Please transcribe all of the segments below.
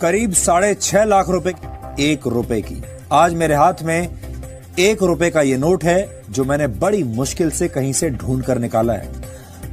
करीब 6.5 लाख रुपए 1 रुपए की। आज मेरे हाथ में 1 रुपए का ये नोट है जो मैंने बड़ी मुश्किल से कहीं से ढूंढ कर निकाला है।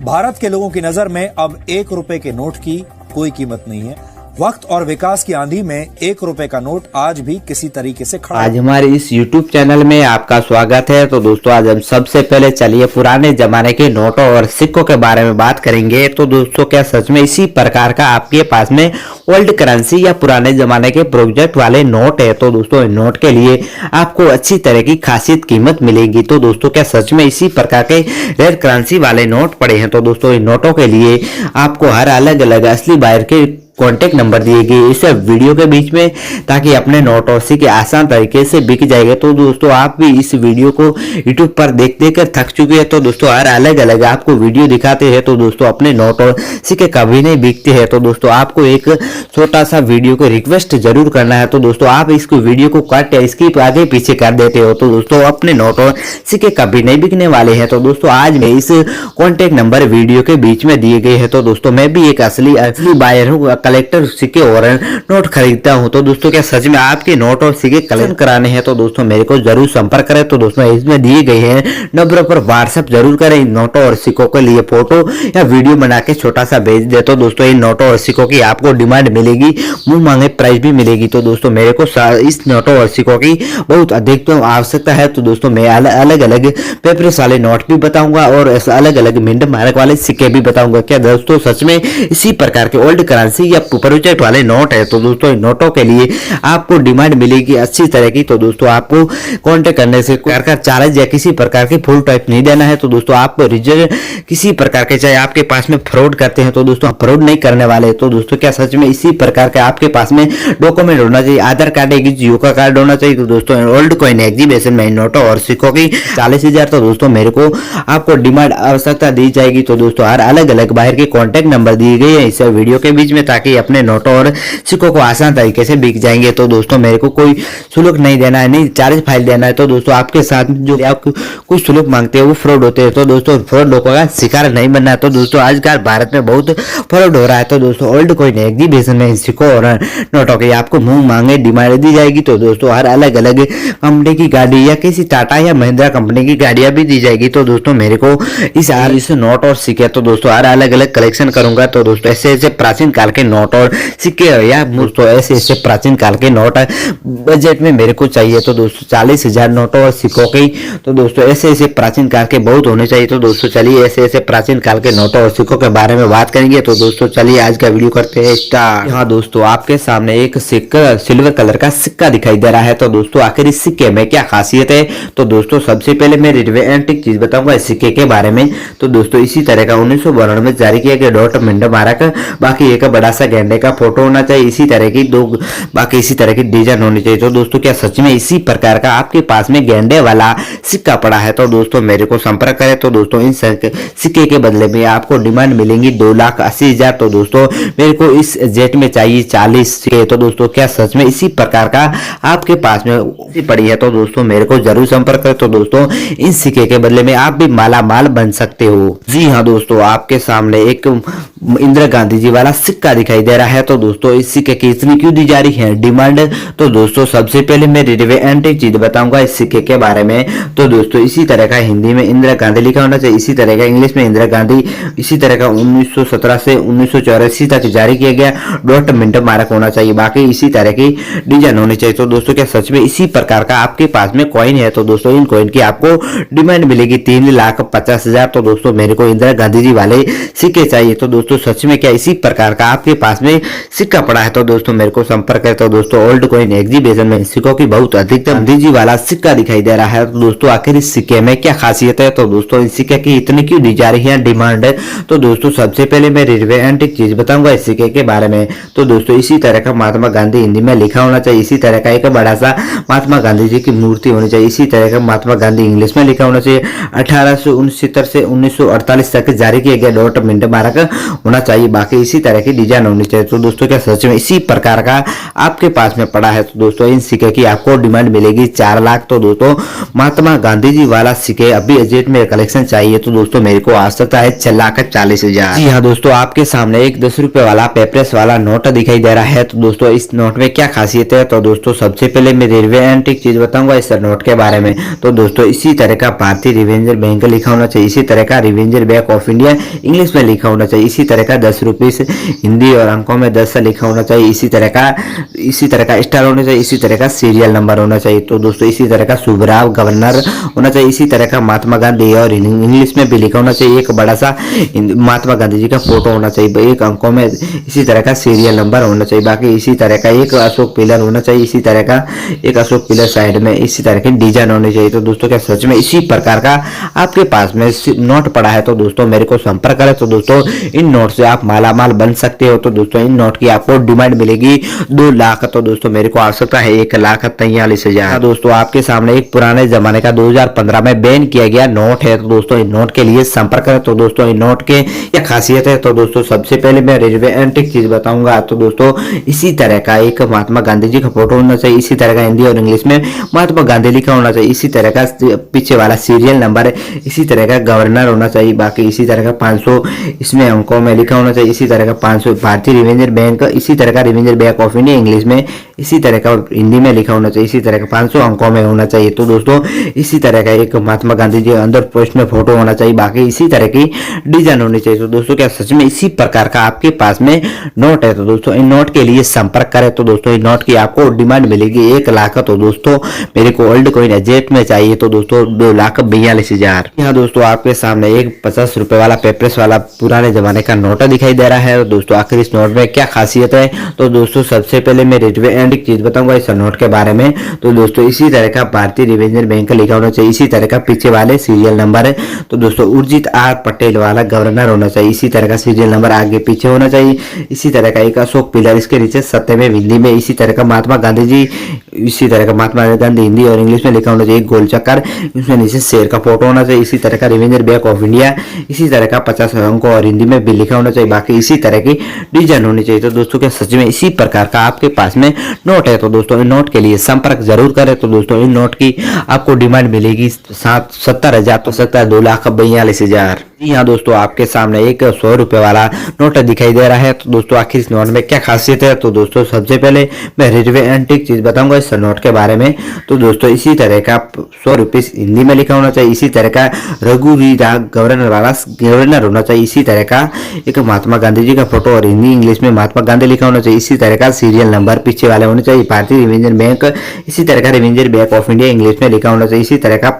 भारत के लोगों की नजर में अब 1 रुपए के नोट की कोई कीमत नहीं है। वक्त और विकास की आंधी में 1 रुपए का नोट आज भी किसी तरीके से खड़ा है। आज हमारे इस YouTube चैनल में आपका स्वागत है। तो दोस्तों आज हम सबसे पहले चलिए पुराने जमाने के नोटों और सिक्कों के बारे में बात करेंगे। तो दोस्तों क्या सच में इसी प्रकार का आपके पास में ओल्ड करेंसी या पुराने जमाने के प्रोजेक्ट वाले नोट है? तो दोस्तों नोट के लिए आपको अच्छी तरह की खासियत कीमत मिलेगी। तो दोस्तों क्या सच में इसी प्रकार के रेयर करेंसी वाले नोट पड़े हैं? तो दोस्तों इन नोटों के लिए आपको हर अलग अलग असली बायर के कॉन्टेक्ट नंबर दिए गए इस वीडियो के बीच में, ताकि अपने नोट और सिक्के आसान तरीके से बिक जाएंगे। तो दोस्तों आप भी इस वीडियो को YouTube पर देख देख कर थक चुके हैं। तो दोस्तों हर अलग अलग आपको वीडियो दिखाते हैं, तो दोस्तों अपने नोट और सिक्के कभी नहीं बिकते हैं। तो दोस्तों आपको एक छोटा सा वीडियो को रिक्वेस्ट जरूर करना है। तो दोस्तों आप इसको वीडियो को काट इसकी आगे पीछे कर देते हो, तो दोस्तों अपने नोट और सिक्के कभी नहीं बिकने वाले हैं। तो दोस्तों आज मैं इस कॉन्टेक्ट नंबर वीडियो के बीच में दिए गए हैं। तो दोस्तों मैं भी एक असली बायर हूँ, कलेक्टर सिक्के और नोट खरीदता हूं। तो दोस्तों क्या सच में आपके नोट और सिक्के कलेक्ट कराने हैं? तो दोस्तों मेरे को जरूर संपर्क करें। तो दोस्तों इसमें दिए गए हैं नंबरों पर व्हाट्सएप जरूर करें। इन नोटों और सिक्कों के लिए फोटो या वीडियो बना के छोटा सा भेज दे। तो दोस्तों इन नोटों और सिक्कों की आपको डिमांड मिलेगी, मुंह मांगे प्राइस भी मिलेगी। तो दोस्तों मेरे को इस नोटों और सिक्कों की बहुत अधिक आवश्यकता है। तो दोस्तों मैं अलग अलग पेपर्स वाले नोट भी बताऊंगा और अलग अलग मिंट मार्क वाले सिक्के भी बताऊंगा। क्या दोस्तों सच में इसी प्रकार के ओल्ड करेंसी या प्रोजेक्ट वाले नोट है? तो दोस्तों इन नोटों के लिए आपको डिमांड मिलेगी अच्छी तरह की। तो दोस्तों आपको कांटेक्ट करने से चार्ज या किसी प्रकार की फुल टाइप नहीं देना है। तो दोस्तों आप किसी प्रकार के चाहे आपके पास में फ्रॉड करते हैं, तो दोस्तों आप फ्रॉड नहीं करने वाले। तो दोस्तों क्या सच में इसी प्रकार के आपके पास में डॉक्यूमेंट होना चाहिए, आधार कार्ड एक जियो का कार्ड होना चाहिए। तो दोस्तों ओल्ड कॉइन एग्जीबिशन में नोटों और सिक्कों की 40,000 तो दोस्तों मेरे को आपको डिमांड आवश्यकता दी जाएगी। तो दोस्तों हर अलग अलग बाहर के कॉन्टेक्ट नंबर दिए गए हैं इस वीडियो के बीच में, ताकि अपने नोटों और सिक्कों को आसान तरीके से बिक जाएंगे। तो दोस्तों मेरे को कोई शुल्क नहीं देना है, नहीं चार्ज फाइल देना है। तो दोस्तों आपके साथ जो आप कुछ शुल्क मांगते हैं वो फ्रॉड होते हैं। तो दोस्तों फ्रॉड लोगों का शिकार नहीं बनना है। तो दोस्तों आजकल भारत में बहुत फ्रॉड हो रहा है। तो दोस्तों ओल्ड कॉइन एग्जीबिशन में सिक्कों और नोटों की आपको मुंह मांगे डिमांड दी जाएगी। तो दोस्तों हर अलग अलग कंपनी की गाड़ी या किसी टाटा या महिंद्रा कंपनी की गाड़ियां भी दी जाएगी। तो दोस्तों मेरे को इस नोट और सिक्के तो दोस्तों हर अलग अलग कलेक्शन करूंगा। तो दोस्तों ऐसे प्राचीन काल के नोट और सिक्के या दोस्तों ऐसे प्राचीन काल के नोट बजट में मेरे को चाहिए। तो दोस्तों 40,000 नोटों और सिक्कों की तो दोस्तों ऐसे प्राचीन काल के बहुत होने चाहिए। तो दोस्तों चलिए ऐसे प्राचीन काल के नोटों और सिक्कों के बारे में बात करेंगे। तो दोस्तों चलिए आज का वीडियो करते हैं स्टार्ट। हाँ दोस्तों आपके सामने एक सिक्का सिल्वर कलर का सिक्का दिखाई दे रहा है। तो दोस्तों आखिर इस सिक्के में क्या खासियत है? तो दोस्तों सबसे पहले मैं रेलवे एंटीक चीज बताऊंगा इस सिक्के के बारे में। तो दोस्तों इसी तरह का 1992 में जारी किया गया डॉट मिंड मारक, बाकी एक बड़ा सा गेंडे का फोटो होना चाहिए। इसी तरह की बाकी इसी तरह की डिजाइन होनी चाहिए। तो दोस्तों क्या सच में इसी प्रकार का आपके पास में गेंडे वाला सिक्का पड़ा है? तो दोस्तों मेरे को संपर्क करें। तो दोस्तों इन सिक्के के बदले में आपको डिमांड मिलेंगी 2,80,000। तो दोस्तों मेरे को इस जेट में चाहिए 40 सिक्के। तो दोस्तों क्या सच में इसी प्रकार का आपके पास में पड़ी है? तो दोस्तों मेरे को जरूर संपर्क करें। तो दोस्तों इन सिक्के के बदले में आप भी माला माल बन सकते हो। जी हाँ दोस्तों आपके सामने एक इंदिरा गांधी जी वाला सिक्का दिखाई दे रहा है। तो दोस्तों इस सिक्के की इतनी क्यों दी जा रही है डिमांड? तो दोस्तों सबसे पहले मैं रेलवे एंटीक चीज बताऊंगा इस सिक्के के बारे में। तो दोस्तों इसी तरह का हिंदी में इंदिरा गांधी लिखा होना चाहिए, इसी तरह का इंग्लिश में इंदिरा गांधी, इसी तरह का 1917 से 1984 तक जारी किया गया डॉट मिंट मार्क होना चाहिए। बाकी इसी तरह की डिजाइन होनी चाहिए। तो दोस्तों क्या सच में इसी प्रकार का आपके पास में कॉइन है? तो दोस्तों इन कॉइन की आपको डिमांड मिलेगी 3,50,000। तो दोस्तों मेरे को इंदिरा गांधी जी वाले सिक्के चाहिए। तो दोस्तों सच में क्या इसी प्रकार का आपके पास में सिक्का पड़ा है? तो दोस्तों मेरे को संपर्क करें। तो दोस्तों ओल्ड कॉइन एग्जीबिशन में सिक्कों की बहुत अधिकतम गांधी जी वाला सिक्का दिखाई दे रहा है। तो दोस्तों आखिर इस सिक्के में क्या खासियत है? तो दोस्तों इस सिक्के की इतनी क्यों दी जा रही है डिमांड? तो दोस्तों सबसे पहले मैं रेलवे एंटीक चीज बताऊंगा इस सिक्के के बारे में। तो दोस्तों इसी तरह का महात्मा गांधी हिंदी में लिखा होना चाहिए, इसी तरह का एक बड़ा सा महात्मा गांधी जी की मूर्ति होनी चाहिए, इसी तरह का महात्मा गांधी इंग्लिश में लिखा होना चाहिए। 1869 से 1948 तक जारी किया गया डॉट मिंट मार्क होना चाहिए। बाकी इसी तरह की डिजाइन डिजाइन होनी चाहिए। तो दोस्तों क्या सच में इसी प्रकार का आपके पास में पड़ा है? तो दोस्तों इन सिक्के की आपको डिमांड मिलेगी 4 लाख। तो दोस्तों महात्मा गांधी जी वाला सिक्के अभी अर्जेंट में कलेक्शन चाहिए तो दोस्तों मेरे को आ सकता है 6,40,000। जी हाँ दोस्तों, आपके सामने एक 10 रुपए वाला पेपरेस वाला नोट दिखाई दे रहा है। तो दोस्तों इस नोट में क्या खासियत है? तो दोस्तों सबसे पहले मैं रेलवे एंटीक चीज बताऊंगा इस नोट के बारे में। तो दोस्तों इसी तरह का भारतीय रिवेंजर बैंक लिखा होना चाहिए, इसी तरह का revenger bank of India English में लिखा होना चाहिए, इसी तरह का 10 रुपीस हिंदी और अंकों में 10 लिखा होना चाहिए, इसी तरह का स्टार होना चाहिए, इसी तरह का सीरियल नंबर होना चाहिए। तो दोस्तों इसी तरह का शुभराव गवर्नर होना चाहिए, इसी तरह का महात्मा गांधी और इंग्लिश में भी लिखा होना चाहिए, एक बड़ा सा महात्मा गांधी जी का फोटो होना चाहिए, एक अंकों में इसी तरह का सीरियल नंबर होना चाहिए। बाकी इसी तरह का एक अशोक पिलर होना चाहिए, इसी तरह का एक अशोक पिलर साइड में इसी तरह के डिजाइन होने चाहिए। तो दोस्तों क्या सच में इसी प्रकार का आपके पास में नोट पड़ा है? तो दोस्तों मेरे को संपर्क करें। तो दोस्तों इन नोट से आप मालामाल बन सकते हो। तो दोस्तों इन नोट की आपको डिमांड मिलेगी 2 लाख। तो दोस्तों मेरे को आवश्यकता है 1,43,000। दोस्तों आपके सामने एक पुराने जमाने का 2015 में बैन किया गया नोट है। तो दोस्तों इन नोट के लिए संपर्क करें। तो दोस्तों इन नोट के क्या खासियत है? तो दोस्तों सबसे पहले मैं रेलवे एंटीक चीज बताऊंगा। तो दोस्तों इसी तरह का एक महात्मा गांधी जी का फोटो होना चाहिए, इसी तरह का हिंदी और इंग्लिश में महात्मा गांधी लिखा होना चाहिए, इसी तरह का पीछे वाला सीरियल नंबर, इसी तरह का गवर्नर होना चाहिए। बाकी इसी तरह का 500 इसमें अंकों में लिखा होना चाहिए, इसी तरह का 500 भारतीय रिवेंजर बैंक, इसी तरह का revenger bank of India English में, इसी तरह का हिंदी में लिखा होना चाहिए, इसी तरह का 500 अंकों में होना चाहिए। तो दोस्तों इसी तरह का एक महात्मा गांधी जी अंदर पोस्ट में फोटो होना चाहिए, बाकी इसी तरह की डिजाइन होनी चाहिए। तो दोस्तों क्या सच में इसी प्रकार का आपके पास में नोट है? तो दोस्तों इन नोट के लिए संपर्क करें। तो दोस्तों इन नोट की आपको डिमांड मिलेगी 1 लाख। तो दोस्तों मेरे को ओल्ड कॉइन एजेट में चाहिए। तो दोस्तों 2,42,000। यहाँ दोस्तों आपके सामने एक 50 रुपए वाला पेपरेस वाला पुराने जमाने का नोट दिखाई दे रहा है। दोस्तों आखिर इस नोट में क्या खासियत है? तो दोस्तों सबसे पहले मैं रेलवे एंटीक चीज बताऊंगा इस नोट के बारे में। तो दोस्तों इसी तरह का भारतीय रिवेंजर बैंक लिखा होना चाहिए, इसी तरह का पीछे वाले सीरियल नंबर है। तो दोस्तों उर्जित आर पटेल वाला गवर्नर होना चाहिए, इसी तरह का सीरियल नंबर आगे पीछे होना चाहिए, इसी तरह का एक अशोक पिलर, इसके नीचे सत्य में हिंदी में, इसी तरह का महात्मा गांधी जी, इसी तरह का महात्मा गांधी हिंदी और इंग्लिश में लिखा होना चाहिए, गोल चक्कर, इसमें नीचे शेर का फोटो होना चाहिए, इसी तरह का रिवेंजर बैंक ऑफ इंडिया, इसी तरह का 50 अंकों और हिंदी में भी लिखा होना चाहिए। बाकी इसी तरह की डिजाइन होनी चाहिए। तो दोस्तों क्या सच में इसी प्रकार का आपके पास में नोट है? तो दोस्तों इन नोट के लिए संपर्क जरूर करें। तो दोस्तों इन नोट की आपको डिमांड मिलेगी 70,000। तो सकता है 2,42,000। जी हाँ दोस्तों, आपके सामने एक 100 रुपए वाला नोट दिखाई दे रहा है। तो दोस्तों आखिर इस नोट में क्या खासियत है? तो दोस्तों सबसे पहले मैं रेलवे एंटीक चीज बताऊंगा इस नोट के बारे में। तो दोस्तों इसी तरह का 100 रुपीस हिंदी में लिखा होना चाहिए, इसी तरह का रघुवीरा गवर्नर वाला गवर्नर होना चाहिए, इसी तरह का एक महात्मा गांधी जी का फोटो और हिंदी इंग्लिश में महात्मा गांधी लिखा होना चाहिए, इसी तरह का सीरियल नंबर पीछे वाले होने चाहिए, भारतीय रिवेंजर बैंक, इसी तरह का revenger bank of India English में लिखा होना चाहिए, इसी तरह का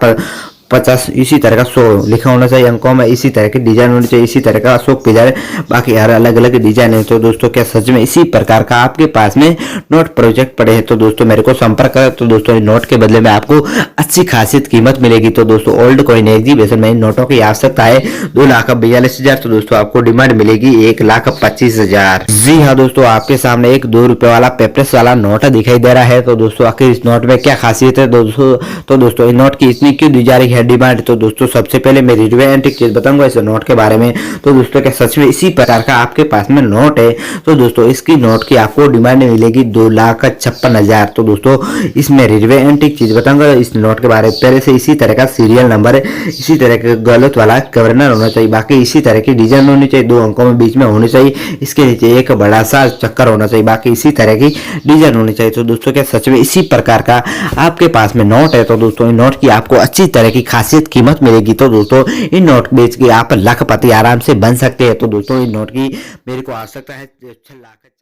50 इसी तरह का 100 लिखा होना चाहिए अंकों में, इसी तरह की डिजाइन होनी चाहिए, इसी तरह का अशोक पिलर, बाकी हर अलग अलग डिजाइन है। तो दोस्तों क्या सच में इसी प्रकार का आपके पास में नोट प्रोजेक्ट पड़े हैं? तो दोस्तों मेरे को संपर्क करें। तो दोस्तों नोट के बदले में आपको अच्छी खासियत कीमत मिलेगी। तो दोस्तों ओल्ड कॉइन एग्जीबिशन में इन नोटों की आवश्यकता है 2,42,000। तो दोस्तों आपको डिमांड मिलेगी 1,25,000। जी हाँ दोस्तों, आपके सामने एक 2 रुपए वाला पेपरेस वाला नोट दिखाई दे रहा है। तो दोस्तों आखिर इस नोट में क्या खासियत है? तो दोस्तों इन नोट की इतनी क्यों दी जा रही है डिमांड? तो दोस्तों सबसे पहले मैं रेलवे एंटीक चीज बताऊंगा इस नोट के बारे में। तो दोस्तों क्या सच में इसी प्रकार का आपके पास में नोट है? तो दोस्तों इसकी नोट की आपको डिमांड मिलेगी 2,56,000। तो दोस्तों इसमें रेलवे एंटीक चीज बताऊंगा इस नोट के बारे में। पहले से इसी तरह का सीरियल नंबर है, इसी तरह का गलत वाला गवर्नर होना चाहिए, बाकी इसी तरह की डिजाइन होनी चाहिए, 2 अंकों में बीच में होनी चाहिए, इसके नीचे एक बड़ा सा चक्कर होना चाहिए, बाकी इसी तरह की डिजाइन होनी चाहिए। तो दोस्तों क्या सच में इसी प्रकार का आपके पास में नोट है? तो दोस्तों इन नोट की आपको अच्छी तरह की खासियत कीमत मिलेगी। तो दोस्तों इन नोट बेच के आप लाखपति आराम से बन सकते हैं। तो दोस्तों इन नोट की मेरे को आवश्यकता है 6 लाख।